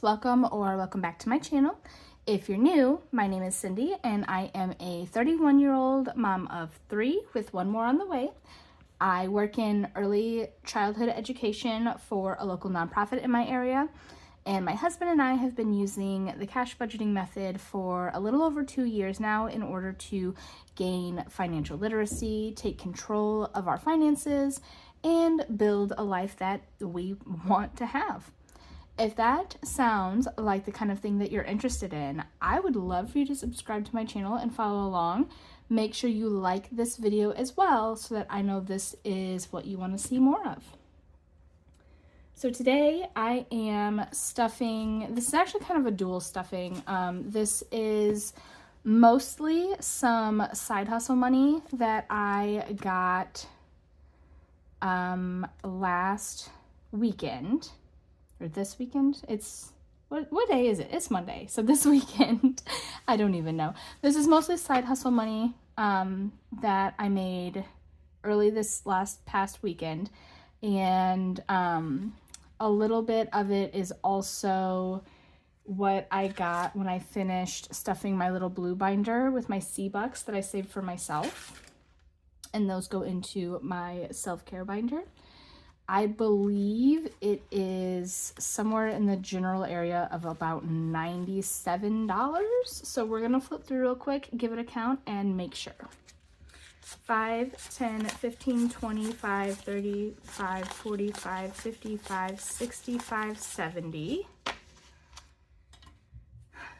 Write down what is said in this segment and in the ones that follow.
friends, welcome back to my channel. If you're new, my name is Cindy and I am a 31-year-old mom of 3 with 1 more on the way. I work in early childhood education for a local nonprofit in my area, and my husband and I have been using the cash budgeting method for a little over 2 years now in order to gain financial literacy, take control of our finances, and build a life that we want to have. If that sounds like the kind of thing that you're interested in, I would love for you to subscribe to my channel and follow along. Make sure you like this video as well so that I know this is what you want to see more of. So today I am stuffing, this is actually kind of a dual stuffing. This is mostly some side hustle money that I got last weekend. Or this weekend. It's what day is it? It's Monday. So this weekend, I don't even know. This is mostly side hustle money that I made early this past weekend, and a little bit of it is also what I got when I finished stuffing my little blue binder with my C-Bucks that I saved for myself, and those go into my self-care binder. I believe it is somewhere in the general area of about $97. So we're going to flip through real quick, give it a count, and make sure. 5, 10, 15, 25, 35, 45, 55, 65, 70.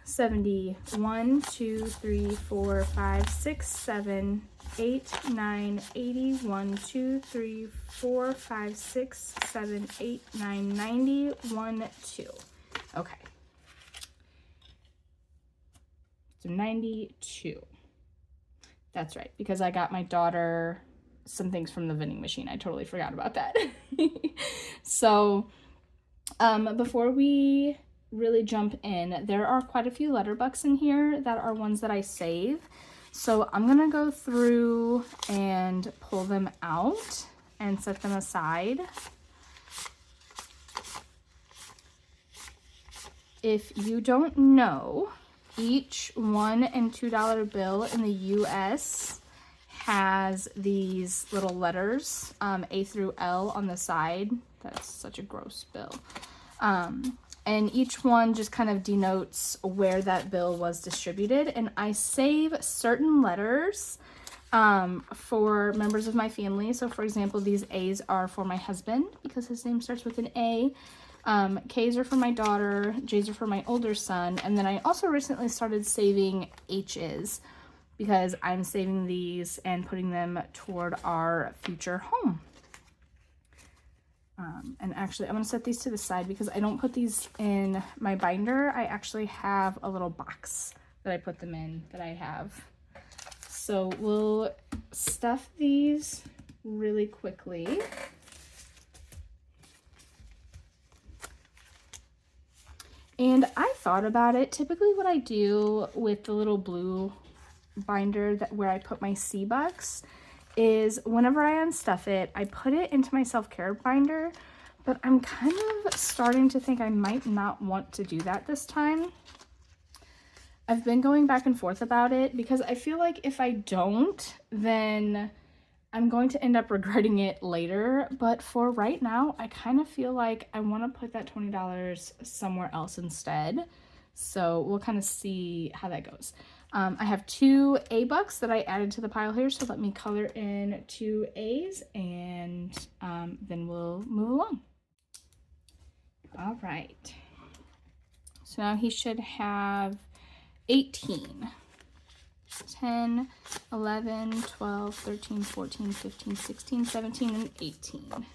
71, 2, 3, 4, 5, 6, 7, 8, 9, 80, 1, 2, 3, 4, 5, 6, 7, 8, 9, 90, 1, 2. Okay. So 92. That's right, because I got my daughter some things from the vending machine. I totally forgot about that. So, before we really jump in, there are quite a few letter bucks in here that are ones that I save. So I'm gonna go through and pull them out and set them aside. If you don't know, each $1 and $2 bill in the US has these little letters, A through L on the side. That's such a gross bill. And each one just kind of denotes where that bill was distributed. And I save certain letters for members of my family. So for example, these A's are for my husband because his name starts with an A. K's are for my daughter, J's are for my older son. And then I also recently started saving H's because I'm saving these and putting them toward our future home. And actually, I'm going to set these to the side because I don't put these in my binder. I actually have a little box that I put them in that I have. So we'll stuff these really quickly. And I thought about it. Typically what I do with the little blue binder where I put my C-Bucks is whenever I unstuff it, I put it into my self-care binder, but I'm kind of starting to think I might not want to do that this time. I've been going back and forth about it because I feel like if I don't, then I'm going to end up regretting it later. But for right now, I kind of feel like I want to put that $20 somewhere else instead. So we'll kind of see how that goes. I have 2 A-Bucks that I added to the pile here, so let me color in 2 A's and then we'll move along. All right. So now he should have 18. 10, 11, 12, 13, 14, 15, 16, 17, and 18.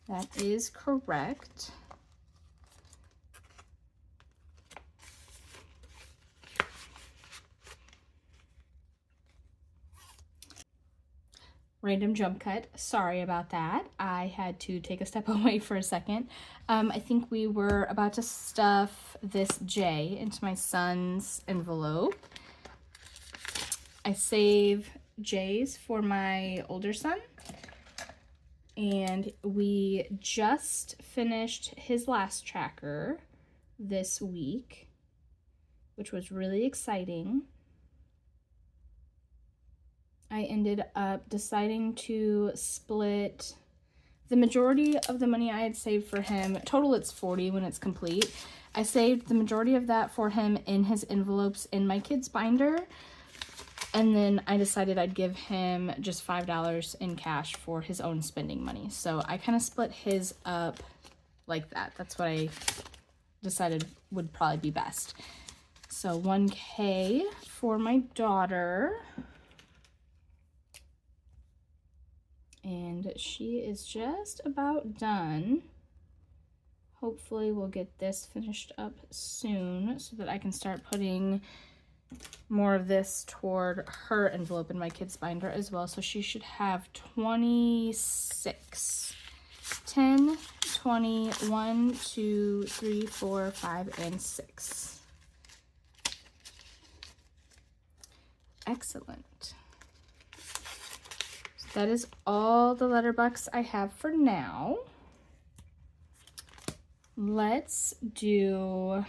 That is correct. Random jump cut. Sorry about that. I had to take a step away for a second. I think we were about to stuff this J into my son's envelope. I save J's for my older son. And we just finished his last tracker. this week, which was really exciting. I ended up deciding to split the majority of the money I had saved for him. Total, it's $40 when it's complete. I saved the majority of that for him in his envelopes in my kids' binder. And then I decided I'd give him just $5 in cash for his own spending money. So I kind of split his up like that. That's what I decided would probably be best. So $1K for my daughter. And she is just about done. Hopefully we'll get this finished up soon so that I can start putting more of this toward her envelope in my kids binder as well. So she should have 26. 10, 20, 1, 2, 3, 4, 5, and 6. Excellent. That is all the letter bucks I have for now. Let's do,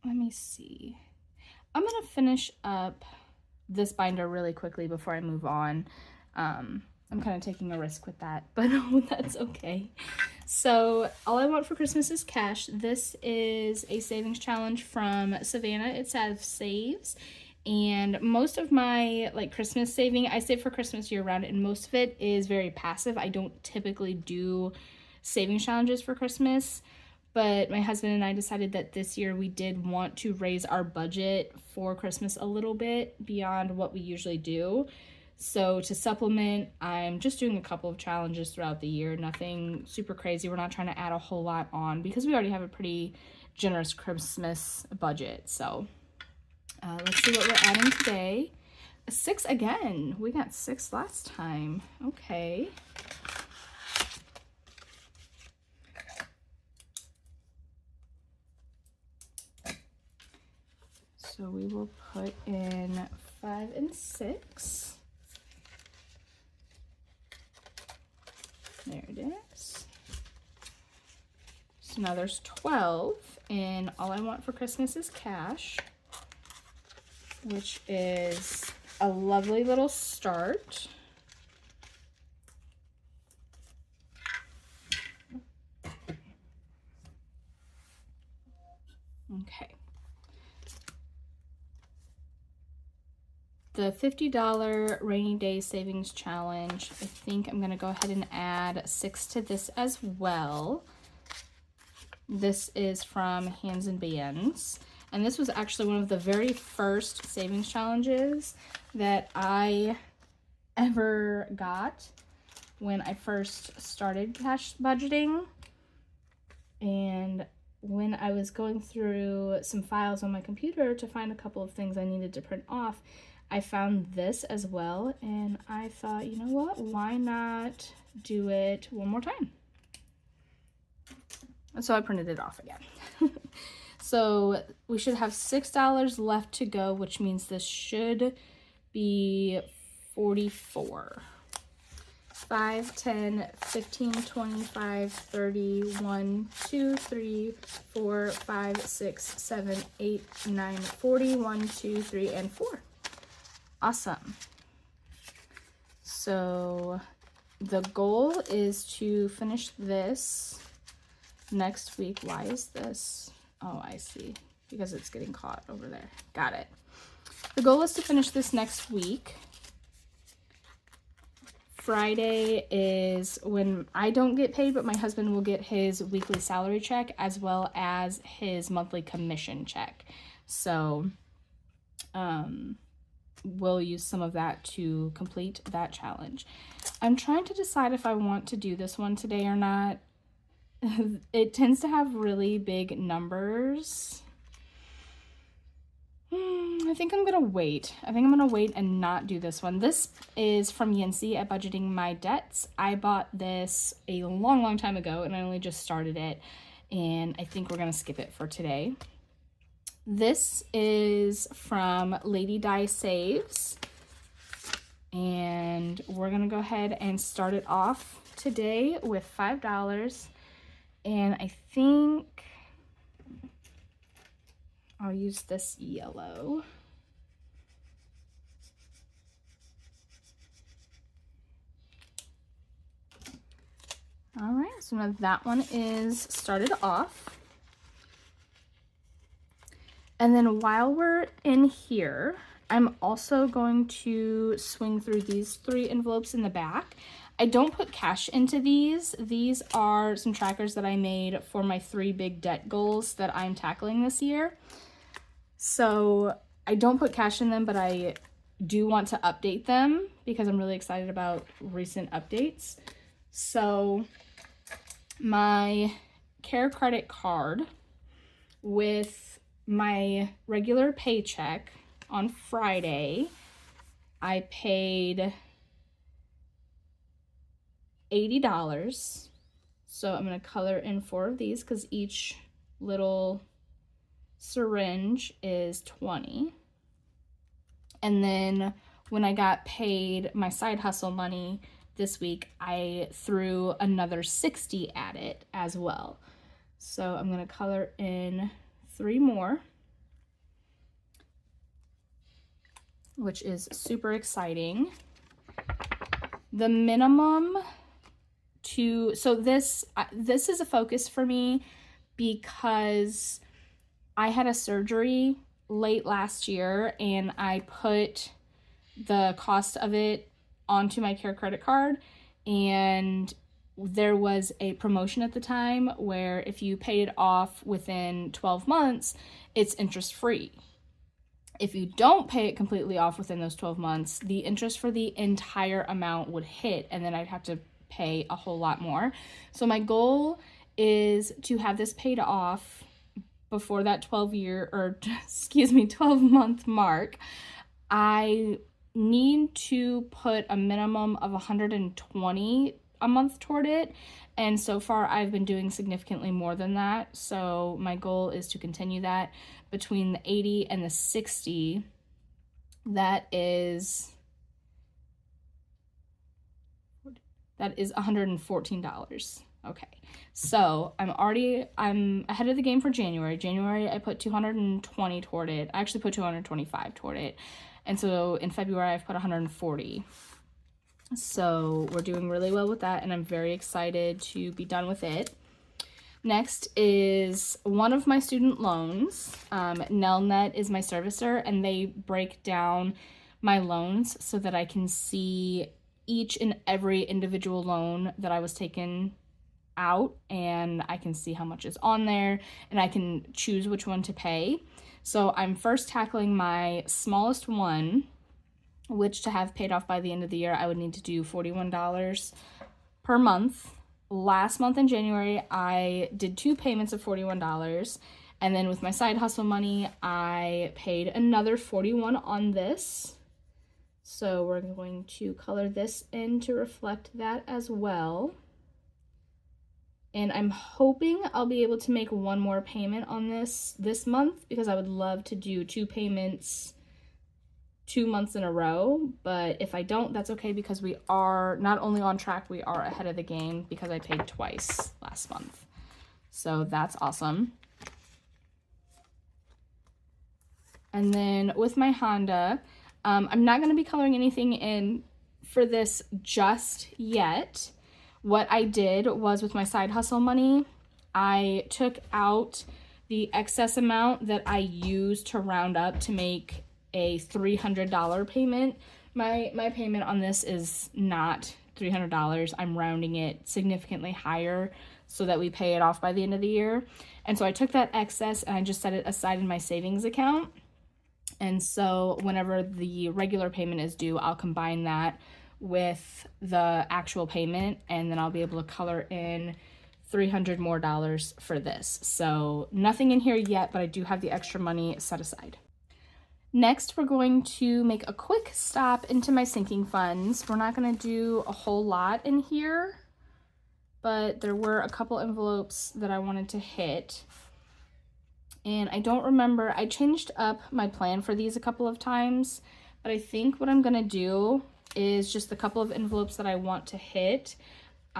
let me see. I'm gonna finish up this binder really quickly before I move on. I'm kind of taking a risk with that, but that's okay. So all I want for Christmas is cash. This is a savings challenge from Savannah. It says saves, and most of my like Christmas saving, I save for Christmas year round, and most of it is very passive. I don't typically do savings challenges for Christmas, but my husband and I decided that this year we did want to raise our budget for Christmas a little bit beyond what we usually do. So to supplement, I'm just doing a couple of challenges throughout the year, nothing super crazy. We're not trying to add a whole lot on because we already have a pretty generous Christmas budget. So let's see what we're adding today. A 6 again. We got 6 last time. Okay. So we will put in 5 and 6. There it is. So now there's 12, and all I want for Christmas is cash, which is a lovely little start. Okay. The $50 rainy day savings challenge, I think I'm going to go ahead and add 6 to this as well. This is from Hands and Bands, and this was actually one of the very first savings challenges that I ever got when I first started cash budgeting. And when I was going through some files on my computer to find a couple of things I needed to print off, I found this as well, and I thought, you know what, why not do it one more time? And so I printed it off again. So we should have $6 left to go, which means this should be 44. 5, 10, 15, 25, 30, 1, 2, 3, 4, 5, 6, 7, 8, 9, 40, 1, 2, 3, and 4. Awesome. So the goal is to finish this next week. Why is this? Oh, I see. Because it's getting caught over there. Got it. The goal is to finish this next week. Friday is when I don't get paid, but my husband will get his weekly salary check as well as his monthly commission check. So, we'll use some of that to complete that challenge. I'm trying to decide if I want to do this one today or not. It tends to have really big numbers. I think I'm gonna wait. I think I'm gonna wait and not do this one. This is from Yancey at Budgeting My Debts. I bought this a long time ago and I only just started it, and I think we're gonna skip it for today. This is from Lady Di Saves, and we're gonna go ahead and start it off today with $5, and I think I'll use this yellow. All right, so now that one is started off. And then while we're in here, I'm also going to swing through these 3 envelopes in the back. I don't put cash into these. These are some trackers that I made for my 3 big debt goals that I'm tackling this year. So I don't put cash in them, but I do want to update them because I'm really excited about recent updates. So my Care credit card with my regular paycheck on Friday, I paid $80. So I'm going to color in 4 of these because each little syringe is $20. And then when I got paid my side hustle money this week, I threw another $60 at it as well. So I'm going to color in 3 more, which is super exciting. The minimum so this is a focus for me because I had a surgery late last year and I put the cost of it onto my Care credit card, and there was a promotion at the time where if you pay it off within 12 months, it's interest free. If you don't pay it completely off within those 12 months, the interest for the entire amount would hit, and then I'd have to pay a whole lot more. So my goal is to have this paid off before that 12 month mark. I need to put a minimum of $120 a month toward it, and so far I've been doing significantly more than that. So my goal is to continue that. Between the $80 and the $60, that is $114. Okay, so I'm ahead of the game for January. January I put $220 toward it. I actually put $225 toward it. And so in February I've put $140. So we're doing really well with that, and I'm very excited to be done with it. Next is one of my student loans. Nelnet is my servicer, and they break down my loans so that I can see each and every individual loan that I was taking out, and I can see how much is on there, and I can choose which one to pay. So I'm first tackling my smallest one, which to have paid off by the end of the year, I would need to do $41 per month. Last month in January, I did 2 payments of $41, and then with my side hustle money, I paid another $41 on this. So we're going to color this in to reflect that as well. And I'm hoping I'll be able to make 1 more payment on this month, because I would love to do 2 payments 2 months in a row. But if I don't, that's okay, because we are not only on track, we are ahead of the game because I paid twice last month. So that's awesome. And then with my Honda, I'm not going to be coloring anything in for this just yet. What I did was, with my side hustle money, I took out the excess amount that I used to round up to make a $300 payment. My payment on this is not $300. I'm rounding it significantly higher so that we pay it off by the end of the year. And so I took that excess and I just set it aside in my savings account. And so whenever the regular payment is due, I'll combine that with the actual payment, and then I'll be able to color in $300 more for this. So nothing in here yet, but I do have the extra money set aside. Next, we're going to make a quick stop into my sinking funds. We're not going to do a whole lot in here, but there were a couple envelopes that I wanted to hit. And I don't remember, I changed up my plan for these a couple of times, but I think what I'm going to do is just a couple of envelopes that I want to hit.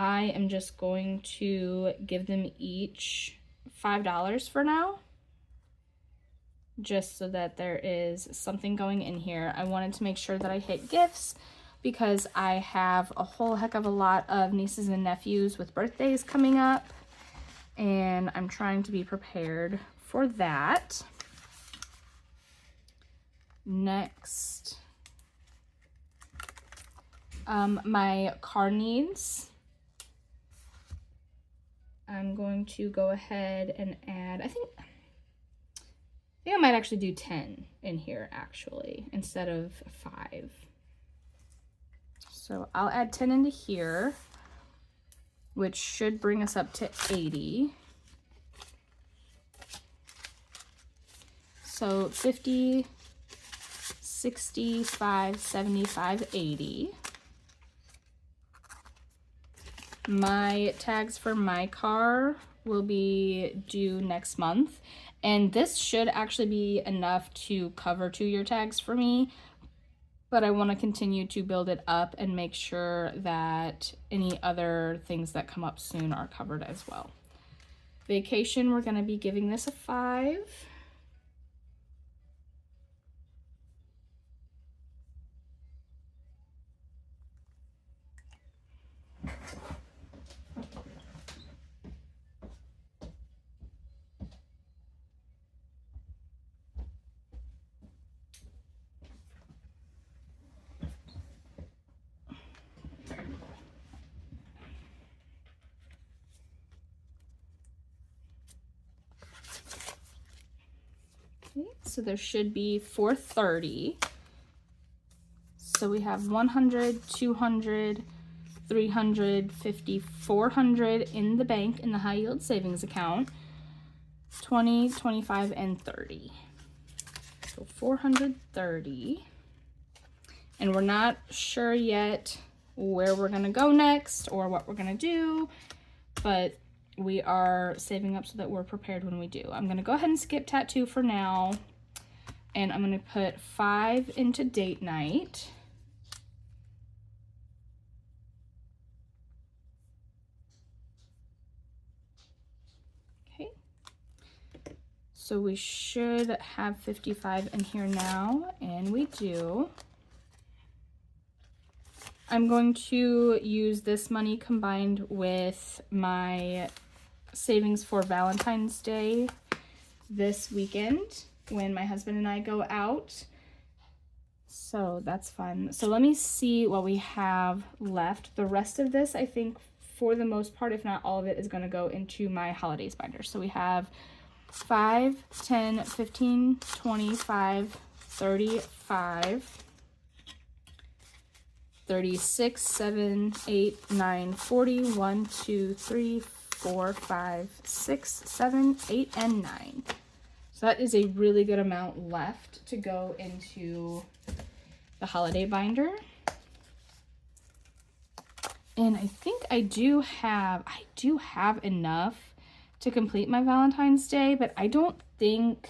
I am just going to give them each $5 for now, just so that there is something going in here. I wanted to make sure that I hit gifts because I have a whole heck of a lot of nieces and nephews with birthdays coming up, and I'm trying to be prepared for that. Next, my car needs. I'm going to go ahead and add, I think I might actually do 10 in here actually, instead of 5. So I'll add 10 into here, which should bring us up to 80. So 50, 65, 75, 80. My tags for my car will be due next month, and this should actually be enough to cover 2-year tags for me, but I want to continue to build it up and make sure that any other things that come up soon are covered as well. Vacation, we're going to be giving this a 5. So there should be 430. So we have 100, 200, 350, 400 in the bank in the high yield savings account, 20, 25, and 30. So 430. And we're not sure yet where we're gonna go next or what we're gonna do, but we are saving up so that we're prepared when we do. I'm gonna go ahead and skip tattoo for now, and I'm gonna put 5 into date night. Okay, so we should have 55 in here now, and we do. I'm going to use this money combined with my savings for Valentine's Day this weekend when my husband and I go out. So that's fun. So let me see what we have left. The rest of this, I think, for the most part, if not all of it, is going to go into my holidays binder. So we have 5, 10, 15, 25, 35, 36, 7, 8, 9, 40, 1, 2, 3, 4, 5, 6, 7, 8, and 9. So that is a really good amount left to go into the holiday binder. And I think I do have enough to complete my Valentine's Day, but I don't think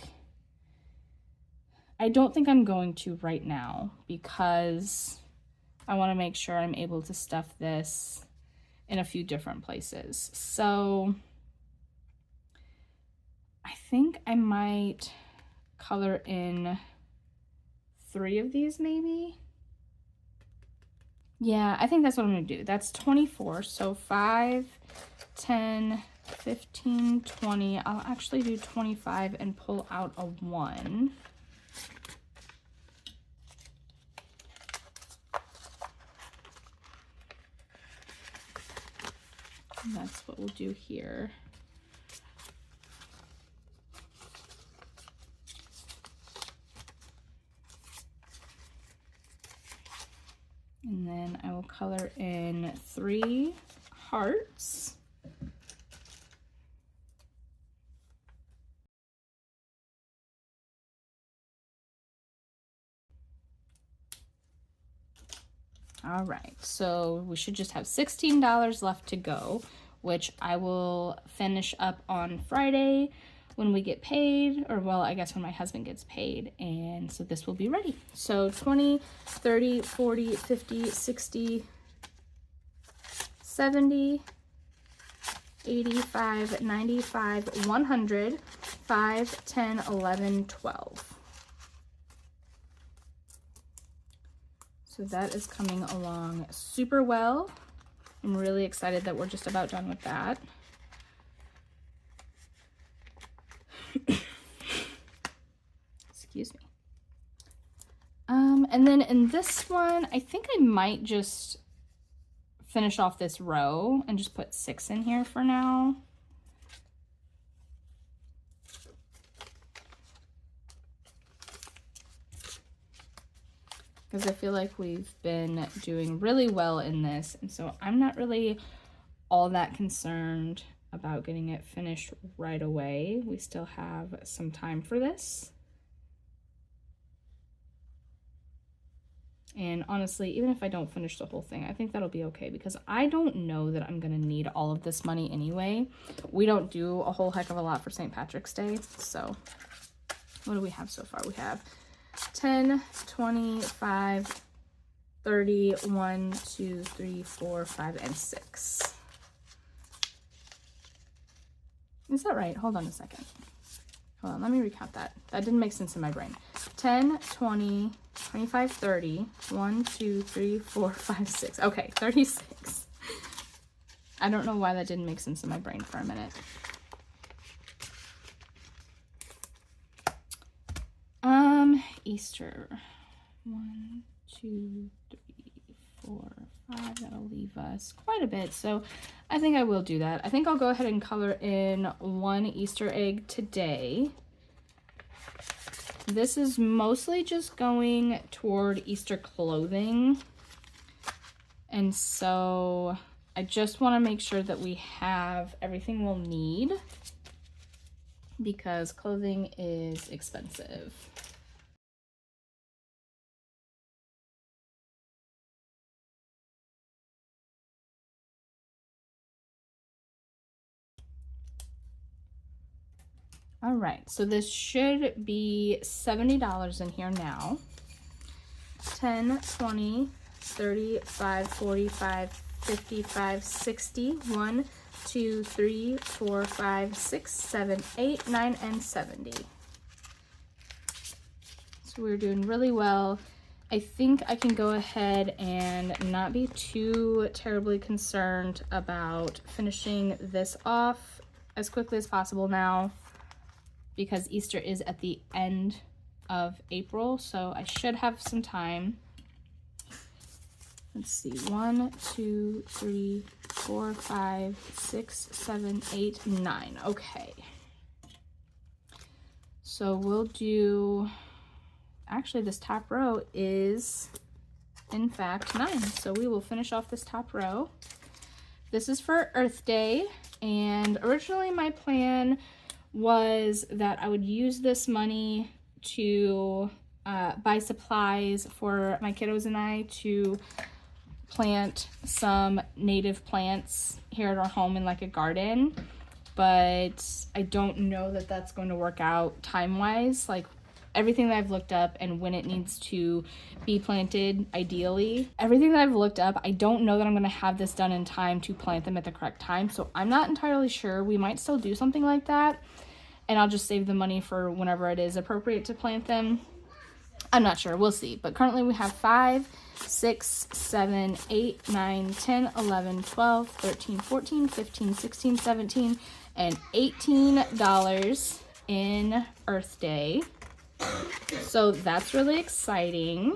I'm going to right now because I want to make sure I'm able to stuff this in a few different places. So I think I might color in 3 of these maybe. Yeah, I think that's what I'm going to do. That's 24. So 5, 10, 15, 20. I'll actually do 25 and pull out a 1. And that's what we'll do here. And then I will color in 3 hearts. All right, so we should just have $16 left to go, which I will finish up on Friday when we get paid, or well, I guess when my husband gets paid, and so this will be ready. So 20, 30, 40, 50, 60, 70, 85, 95, 100, 5, 10, 11, 12. So that is coming along super well. I'm really excited that we're just about done with that. Excuse me. And then in this one, I think I might just finish off this row and just put 6 in here for now. Because I feel like we've been doing really well in this, and so I'm not really all that concerned about getting it finished right away. We still have some time for this. And honestly, even if I don't finish the whole thing, I think that'll be okay, because I don't know that I'm gonna need all of this money anyway. We don't do a whole heck of a lot for St. Patrick's Day. So what do we have so far? We have 10, 25, 30, 1, 2, 3, 4, 5, and 6. Is that right? Hold on a second. Hold on, let me recount that. That didn't make sense in my brain. 10, 20, 25, 30, 1, 2, 3, 4, 5, 6. Okay, 36. I don't know why that didn't make sense in my brain for a minute. Easter. 1, 2, 3, 4, 5. That'll leave us quite a bit. So I think I will do that. I think I'll go ahead and color in 1 Easter egg today. This is mostly just going toward Easter clothing. And so I just want to make sure that we have everything we'll need, because clothing is expensive. All right, so this should be $70 in here now. 10, 20, 35, 45, 55, 60, 1, 2, 3, 4, 5, 6, 7, 8, 9, and 70. So we're doing really well. I think I can go ahead and not be too terribly concerned about finishing this off as quickly as possible now, because Easter is at the end of April, so I should have some time. Let's see, 1, 2, 3, 4, 5, 6, 7, 8, 9. Okay. So we'll do, actually this top row is in fact 9. So we will finish off this top row. This is for Earth Day, and originally my plan was that I would use this money to buy supplies for my kiddos and I to plant some native plants here at our home in like a garden, but I don't know that that's going to work out time-wise. Like everything that I've looked up and when it needs to be planted, ideally, everything that I've looked up, I don't know that I'm going to have this done in time to plant them at the correct time. So I'm not entirely sure. We might still do something like that, and I'll just save the money for whenever it is appropriate to plant them. I'm not sure. We'll see. But currently we have 5, 6, 7, 8, 9, 10, 11, 12, 13, 14, 15, 16, 17, and $18 in Earth Day. So that's really exciting.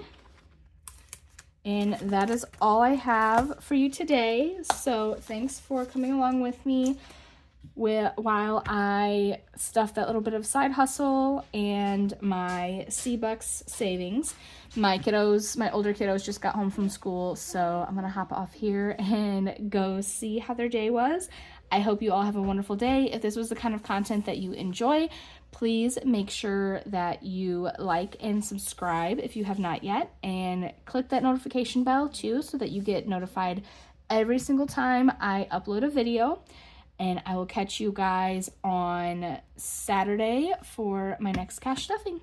And that is all I have for you today. So thanks for coming along with me while I stuff that little bit of side hustle and my C-Bucks savings. My older kiddos just got home from school, so I'm gonna hop off here and go see how their day was. I hope you all have a wonderful day. If this was the kind of content that you enjoy, please make sure that you like and subscribe if you have not yet, and click that notification bell too so that you get notified every single time I upload a video. And I will catch you guys on Saturday for my next cash stuffing.